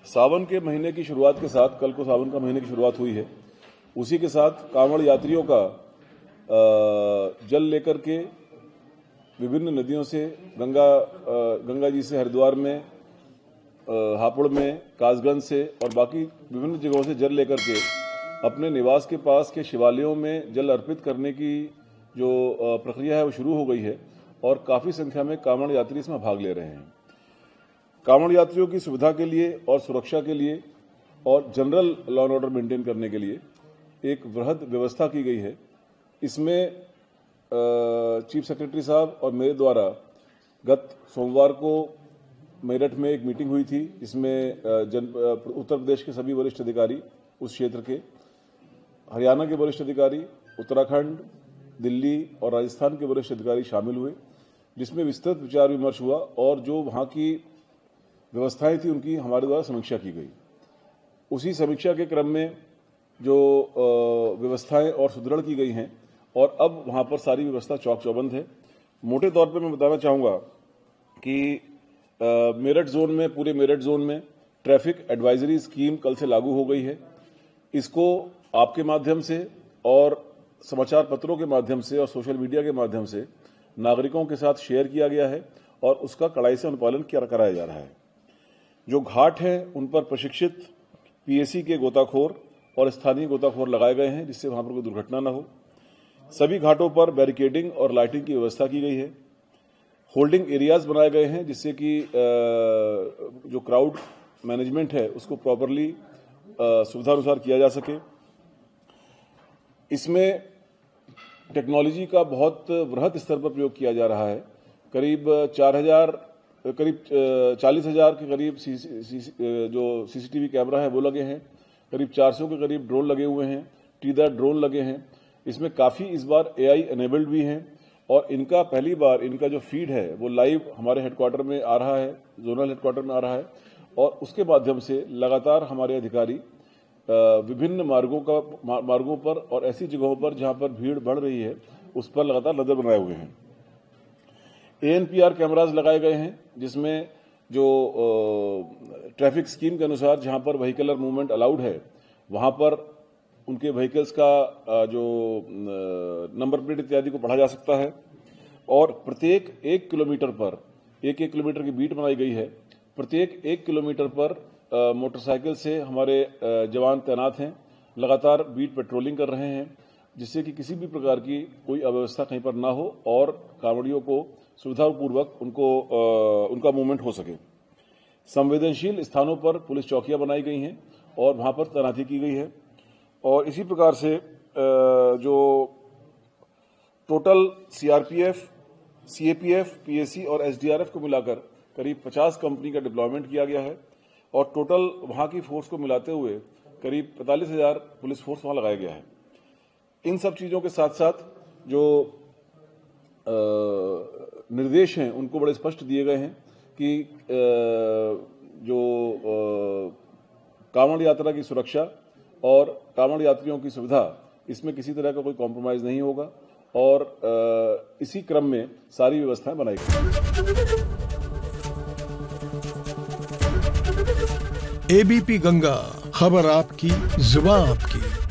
सावन के महीने की शुरुआत के साथ, कल को सावन का महीने की शुरुआत हुई है, उसी के साथ कांवड़ यात्रियों का जल लेकर के विभिन्न नदियों से गंगा जी से हरिद्वार में, हापुड़ में, कासगंज से और बाकी विभिन्न जगहों से जल लेकर के अपने निवास के पास के शिवालयों में जल अर्पित करने की जो प्रक्रिया है वो शुरू हो गई है और काफ़ी संख्या में कांवड़ यात्री इसमें भाग ले रहे हैं। कांवड़ यात्रियों की सुविधा के लिए और सुरक्षा के लिए और general law and order maintain करने के लिए एक वृहद व्यवस्था की गई है। इसमें चीफ सेक्रेटरी साहब और मेरे द्वारा गत सोमवार को मेरठ में एक मीटिंग हुई थी, जिसमें उत्तर प्रदेश के सभी वरिष्ठ अधिकारी, उस क्षेत्र के हरियाणा के वरिष्ठ अधिकारी, उत्तराखंड, दिल्ली और राजस्थान के वरिष्ठ अधिकारी शामिल हुए, जिसमें विस्तृत विचार विमर्श हुआ और जो वहां की व्यवस्थाएं थी उनकी हमारे द्वारा समीक्षा की गई। उसी समीक्षा के क्रम में जो व्यवस्थाएं और सुदृढ़ की गई हैं और अब वहां पर सारी व्यवस्था चौक चौबंद है। मोटे तौर पर मैं बताना चाहूंगा कि मेरठ जोन में, पूरे मेरठ जोन में ट्रैफिक एडवाइजरी स्कीम कल से लागू हो गई है। इसको आपके माध्यम से और समाचार पत्रों के माध्यम से और सोशल मीडिया के माध्यम से नागरिकों के साथ शेयर किया गया है और उसका कड़ाई से अनुपालन कराया जा रहा है। जो घाट हैं उन पर प्रशिक्षित पीएसी के गोताखोर और स्थानीय गोताखोर लगाए गए हैं, जिससे वहां पर कोई दुर्घटना न हो। सभी घाटों पर बैरिकेडिंग और लाइटिंग की व्यवस्था की गई है। होल्डिंग एरियाज बनाए गए हैं, जिससे कि जो क्राउड मैनेजमेंट है उसको प्रॉपरली सुविधानुसार किया जा सके। इसमें टेक्नोलॉजी का बहुत वृहद स्तर पर प्रयोग किया जा रहा है। करीब 40,000 के करीब जो सीसीटीवी कैमरा है वो लगे हैं। करीब 400 के करीब ड्रोन लगे हुए हैं, टीदार ड्रोन लगे हैं। इसमें काफ़ी इस बार एआई एनेबल्ड भी हैं और इनका पहली बार इनका जो फीड है वो लाइव हमारे हेडक्वार्टर में आ रहा है, जोनल हेडक्वार्टर में आ रहा है और उसके माध्यम से लगातार हमारे अधिकारी विभिन्न मार्गों पर और ऐसी जगहों पर जहां पर भीड़ बढ़ रही है उस पर लगातार नजर बनाए हुए हैं। एएनपीआर कैमराज लगाए गए हैं, जिसमें जो ट्रैफिक स्कीम के अनुसार जहां पर व्हीकलर मूवमेंट अलाउड है वहां पर उनके व्हीकल्स का जो नंबर प्लेट इत्यादि को पढ़ा जा सकता है और प्रत्येक 1 किलोमीटर पर 1 किलोमीटर की बीट बनाई गई है। प्रत्येक 1 किलोमीटर पर मोटरसाइकिल से हमारे जवान तैनात हैं, लगातार बीट पेट्रोलिंग कर रहे हैं, जिससे कि किसी भी प्रकार की कोई अव्यवस्था कहीं पर ना हो और कांवड़ियों को सुविधापूर्वक उनका मूवमेंट हो सके। संवेदनशील स्थानों पर पुलिस चौकियां बनाई गई हैं और वहां पर तैनाती की गई है और इसी प्रकार से जो टोटल सीआरपीएफ, सीएपीएफ, पीएसी और एसडीआरएफ को मिलाकर करीब 50 कंपनी का डिप्लॉयमेंट किया गया है और टोटल वहां की फोर्स को मिलाते हुए करीब 45,000 पुलिस फोर्स वहां लगाया गया है। इन सब चीजों के साथ साथ जो निर्देश हैं उनको बड़े स्पष्ट दिए गए हैं कि जो कांवड़ यात्रा की सुरक्षा और कांवड़ यात्रियों की सुविधा, इसमें किसी तरह का कोई कॉम्प्रोमाइज नहीं होगा और इसी क्रम में सारी व्यवस्थाएं बनाई गई। एबीपी गंगा, खबर आपकी, जुबान आपकी।